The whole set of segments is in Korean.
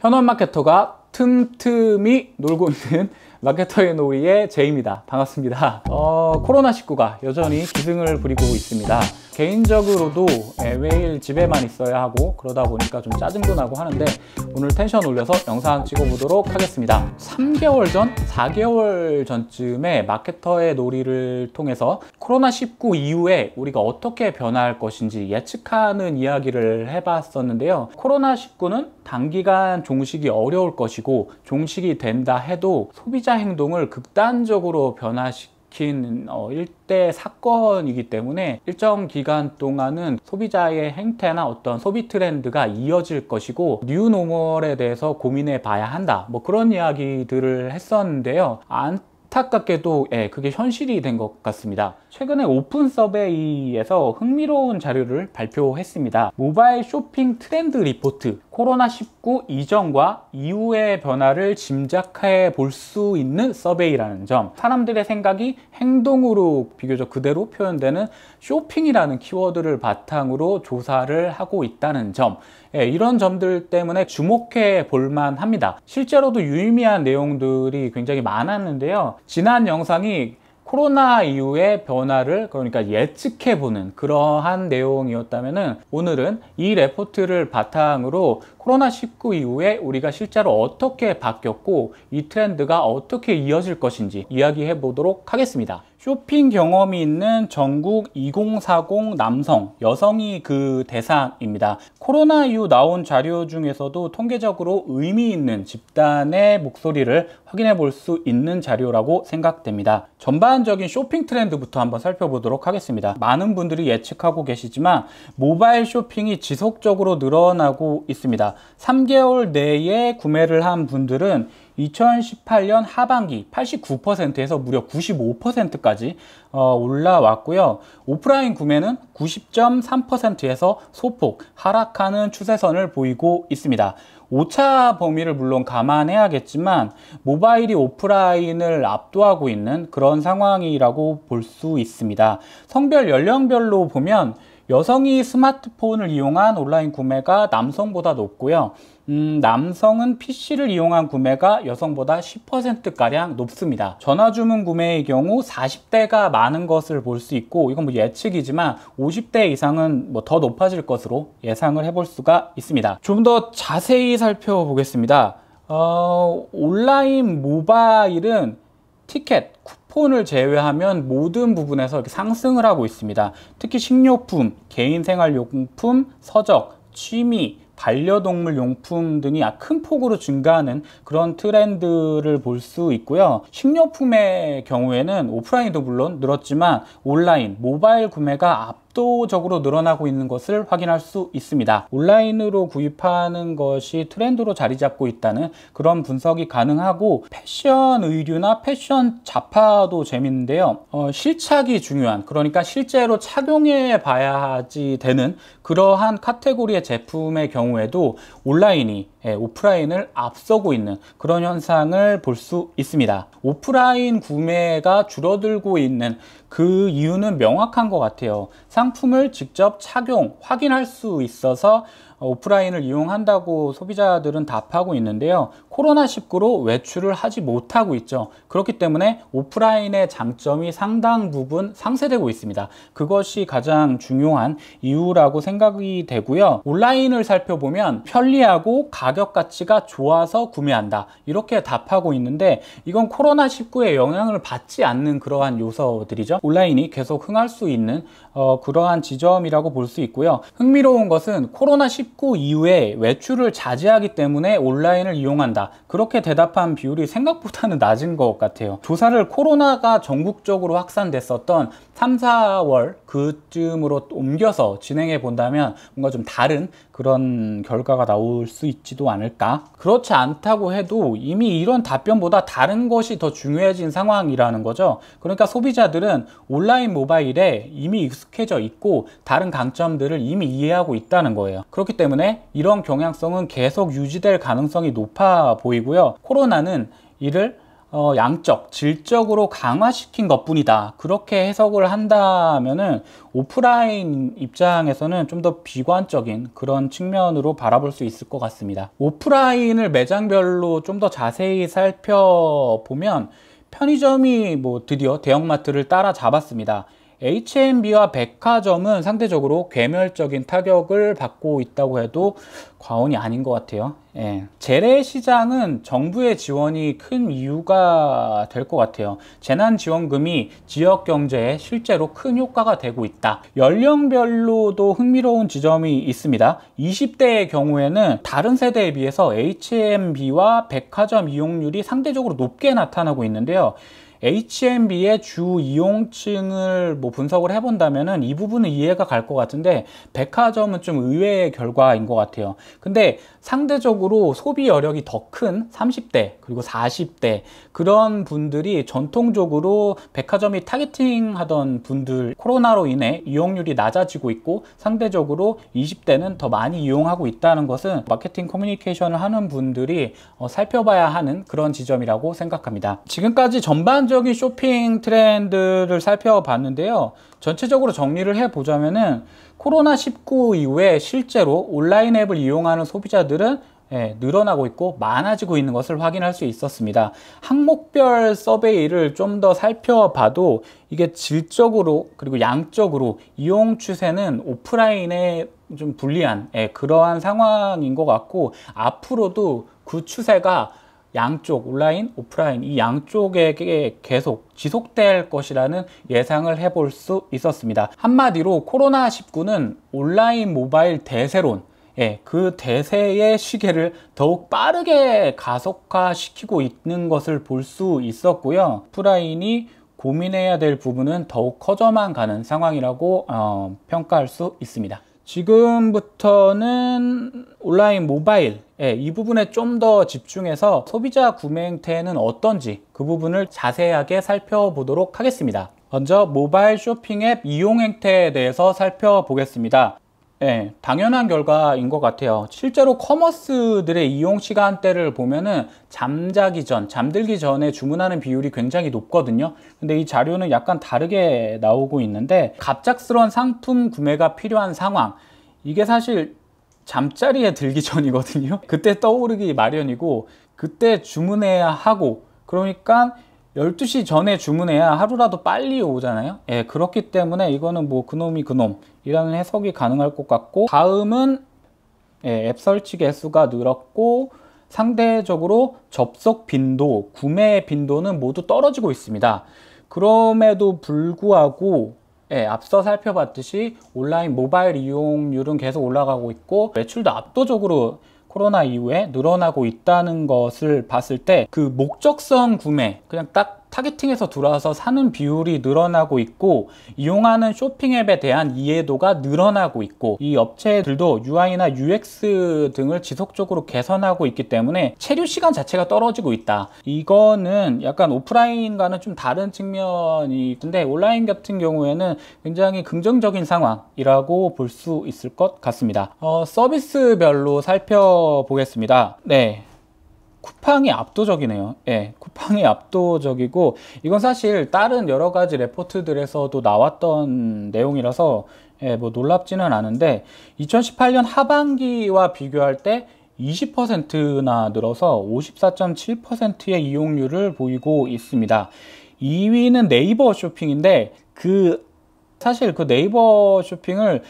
현원 마케터가 틈틈이 놀고 있는 마케터의 놀이의 제이입니다. 반갑습니다. 코로나19가 여전히 기승을 부리고 있습니다. 개인적으로도 매일 집에만 있어야 하고 그러다 보니까 좀 짜증도 나고 하는데 오늘 텐션 올려서 영상 찍어보도록 하겠습니다. 3개월 전, 4개월 전쯤에 마케터의 놀이를 통해서 코로나19 이후에 우리가 어떻게 변화할 것인지 예측하는 이야기를 해봤었는데요. 코로나19는 단기간 종식이 어려울 것이고 종식이 된다 해도 소비자 행동을 극단적으로 변화시킨 일대 사건이기 때문에 일정 기간 동안은 소비자의 행태나 어떤 소비 트렌드가 이어질 것이고 뉴노멀에 대해서 고민해 봐야 한다, 뭐 그런 이야기들을 했었는데요. 안타깝게도 그게 현실이 된 것 같습니다. 최근에 오픈 서베이에서 흥미로운 자료를 발표했습니다. 모바일 쇼핑 트렌드 리포트, 코로나19 이전과 이후의 변화를 짐작해 볼 수 있는 서베이라는 점, 사람들의 생각이 행동으로 비교적 그대로 표현되는 쇼핑이라는 키워드를 바탕으로 조사를 하고 있다는 점, 이런 점들 때문에 주목해 볼만 합니다. 실제로도 유의미한 내용들이 굉장히 많았는데요. 지난 영상이 코로나 이후의 변화를 그러니까 예측해보는 그러한 내용이었다면 오늘은 이 레포트를 바탕으로 코로나19 이후에 우리가 실제로 어떻게 바뀌었고 이 트렌드가 어떻게 이어질 것인지 이야기해 보도록 하겠습니다. 쇼핑 경험이 있는 전국 2040 남성, 여성이 그 대상입니다. 코로나 이후 나온 자료 중에서도 통계적으로 의미 있는 집단의 목소리를 확인해 볼 수 있는 자료라고 생각됩니다. 전반적인 쇼핑 트렌드부터 한번 살펴보도록 하겠습니다. 많은 분들이 예측하고 계시지만 모바일 쇼핑이 지속적으로 늘어나고 있습니다. 3개월 내에 구매를 한 분들은 2018년 하반기 89%에서 무려 95%까지 올라왔고요. 오프라인 구매는 90.3%에서 소폭 하락하는 추세선을 보이고 있습니다. 오차 범위를 물론 감안해야겠지만 모바일이 오프라인을 압도하고 있는 그런 상황이라고 볼 수 있습니다. 성별 연령별로 보면 여성이 스마트폰을 이용한 온라인 구매가 남성보다 높고요. 남성은 PC를 이용한 구매가 여성보다 10%가량 높습니다. 전화주문 구매의 경우 40대가 많은 것을 볼 수 있고, 이건 뭐 예측이지만 50대 이상은 뭐 더 높아질 것으로 예상을 해볼 수가 있습니다. 좀 더 자세히 살펴보겠습니다. 온라인 모바일은 티켓, 쿠폰을 제외하면 모든 부분에서 이렇게 상승을 하고 있습니다. 특히 식료품, 개인생활용품, 서적, 취미, 반려동물 용품 등이 큰 폭으로 증가하는 그런 트렌드를 볼 수 있고요. 식료품의 경우에는 오프라인도 물론 늘었지만 온라인, 모바일 구매가 압도적으로 늘어나고 있는 것을 확인할 수 있습니다. 온라인으로 구입하는 것이 트렌드로 자리 잡고 있다는 그런 분석이 가능하고, 패션 의류나 패션 잡화도 재밌는데요. 실착이 중요한, 그러니까 실제로 착용해 봐야지 되는 그러한 카테고리의 제품의 경우에도 온라인이 오프라인을 앞서고 있는 그런 현상을 볼 수 있습니다. 오프라인 구매가 줄어들고 있는 그 이유는 명확한 것 같아요. 상품을 직접 착용, 확인할 수 있어서 오프라인을 이용한다고 소비자들은 답하고 있는데요. 코로나19로 외출을 하지 못하고 있죠. 그렇기 때문에 오프라인의 장점이 상당 부분 상쇄되고 있습니다. 그것이 가장 중요한 이유라고 생각이 되고요. 온라인을 살펴보면 편리하고 가격 가치가 좋아서 구매한다, 이렇게 답하고 있는데 이건 코로나19의 영향을 받지 않는 그러한 요소들이죠. 온라인이 계속 흥할 수 있는 그러한 지점이라고 볼 수 있고요. 흥미로운 것은 코로나19 이후에 외출을 자제하기 때문에 온라인을 이용한다, 그렇게 대답한 비율이 생각보다는 낮은 것 같아요. 조사를 코로나가 전국적으로 확산됐었던 3, 4월 그쯤으로 옮겨서 진행해 본다면 뭔가 좀 다른 그런 결과가 나올 수 있지도 않을까. 그렇지 않다고 해도 이미 이런 답변보다 다른 것이 더 중요해진 상황이라는 거죠. 그러니까 소비자들은 온라인 모바일에 이미 익숙해져 있고 다른 강점들을 이미 이해하고 있다는 거예요. 그렇기 때문에 이런 경향성은 계속 유지될 가능성이 높아 보이고요. 코로나는 이를 양적, 질적으로 강화시킨 것뿐이다. 그렇게 해석을 한다면은 오프라인 입장에서는 좀 더 비관적인 그런 측면으로 바라볼 수 있을 것 같습니다. 오프라인을 매장별로 좀 더 자세히 살펴보면 편의점이 드디어 대형마트를 따라잡았습니다. H&B와 백화점은 상대적으로 괴멸적인 타격을 받고 있다고 해도 과언이 아닌 것 같아요. 재래시장은 정부의 지원이 큰 이유가 될 것 같아요. 재난지원금이 지역 경제에 실제로 큰 효과가 되고 있다. 연령별로도 흥미로운 지점이 있습니다. 20대의 경우에는 다른 세대에 비해서 H&B와 백화점 이용률이 상대적으로 높게 나타나고 있는데요. H&B의 주 이용층을 분석을 해본다면은 이 부분은 이해가 갈 것 같은데 백화점은 좀 의외의 결과인 것 같아요. 근데 상대적으로 소비 여력이 더 큰 30대 그리고 40대 그런 분들이 전통적으로 백화점이 타겟팅 하던 분들 코로나로 인해 이용률이 낮아지고 있고 상대적으로 20대는 더 많이 이용하고 있다는 것은 마케팅 커뮤니케이션을 하는 분들이 살펴봐야 하는 그런 지점이라고 생각합니다. 지금까지 전반적인 쇼핑 트렌드를 살펴봤는데요. 전체적으로 정리를 해보자면은 코로나19 이후에 실제로 온라인 앱을 이용하는 소비자들은 늘어나고 있고 많아지고 있는 것을 확인할 수 있었습니다. 항목별 서베이를 좀 더 살펴봐도 이게 질적으로 그리고 양적으로 이용 추세는 오프라인에 좀 불리한 그러한 상황인 것 같고 앞으로도 그 추세가 양쪽 온라인, 오프라인 이 양쪽에 계속 지속될 것이라는 예상을 해볼 수 있었습니다. 한마디로 코로나19는 온라인 모바일 대세론 그 대세의 시계를 더욱 빠르게 가속화시키고 있는 것을 볼 수 있었고요. 오프라인이 고민해야 될 부분은 더욱 커져만 가는 상황이라고 평가할 수 있습니다. 지금부터는 온라인 모바일 이 부분에 좀 더 집중해서 소비자 구매 행태는 어떤지 그 부분을 자세하게 살펴보도록 하겠습니다. 먼저 모바일 쇼핑 앱 이용 행태에 대해서 살펴보겠습니다. 당연한 결과인 것 같아요. 실제로 커머스들의 이용 시간대를 보면은 잠들기 전에 주문하는 비율이 굉장히 높거든요. 근데 이 자료는 약간 다르게 나오고 있는데 갑작스러운 상품 구매가 필요한 상황 이게 사실 잠자리에 들기 전이거든요. 그때 떠오르기 마련이고 그때 주문해야 하고 그러니까 12시 전에 주문해야 하루라도 빨리 오잖아요. 그렇기 때문에 이거는 그놈이 그놈이라는 해석이 가능할 것 같고 다음은 앱 설치 개수가 늘었고 상대적으로 접속 빈도, 구매 빈도는 모두 떨어지고 있습니다. 그럼에도 불구하고 앞서 살펴봤듯이 온라인 모바일 이용률은 계속 올라가고 있고 매출도 압도적으로 코로나 이후에 늘어나고 있다는 것을 봤을 때 그 목적성 구매 그냥 딱 타겟팅해서 들어와서 사는 비율이 늘어나고 있고 이용하는 쇼핑 앱에 대한 이해도가 늘어나고 있고 이 업체들도 UI나 UX 등을 지속적으로 개선하고 있기 때문에 체류 시간 자체가 떨어지고 있다. 이거는 약간 오프라인과는 좀 다른 측면이 있는데 온라인 같은 경우에는 굉장히 긍정적인 상황이라고 볼 수 있을 것 같습니다. 서비스별로 살펴보겠습니다. 쿠팡이 압도적이네요. 쿠팡이 압도적이고 이건 사실 다른 여러 가지 레포트들에서도 나왔던 내용이라서 놀랍지는 않은데 2018년 하반기와 비교할 때 20%나 늘어서 54.7%의 이용률을 보이고 있습니다. 2위는 네이버 쇼핑인데 사실 그 네이버 쇼핑을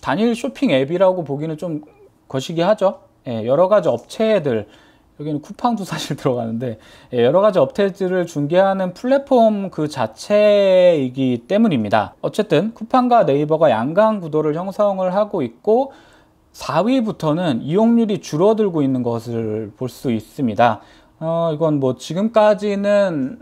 단일 쇼핑 앱이라고 보기는 좀 거시기하죠. 여러 가지 업체들 여기는 쿠팡도 사실 들어가는데 여러 가지 업체들을 중개하는 플랫폼 그 자체이기 때문입니다. 어쨌든 쿠팡과 네이버가 양강 구도를 형성을 하고 있고 4위부터는 이용률이 줄어들고 있는 것을 볼 수 있습니다. 이건 지금까지는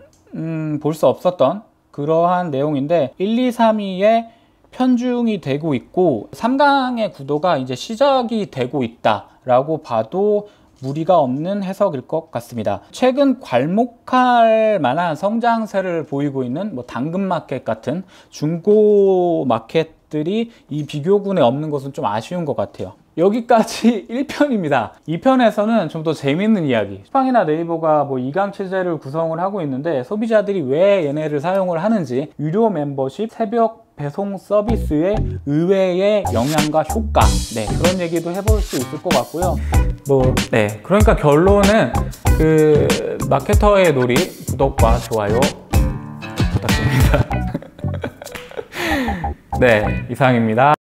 볼 수 없었던 그러한 내용인데 1, 2, 3위에 편중이 되고 있고 3강의 구도가 이제 시작이 되고 있다라고 봐도 무리가 없는 해석일 것 같습니다. 최근 괄목할 만한 성장세를 보이고 있는 당근마켓 같은 중고 마켓들이 이 비교군에 없는 것은 좀 아쉬운 것 같아요. 여기까지 1편입니다. 2편에서는 좀 더 재밌는 이야기, 쿠팡이나 네이버가 뭐 이강 체제를 구성을 하고 있는데 소비자들이 왜 얘네를 사용을 하는지, 유료 멤버십, 새벽 배송 서비스의 의외의 영향과 효과, 네, 그런 얘기도 해볼 수 있을 것 같고요. 네, 그러니까 결론은 그 마케터의 놀이 구독과 좋아요 부탁드립니다. 네, 이상입니다.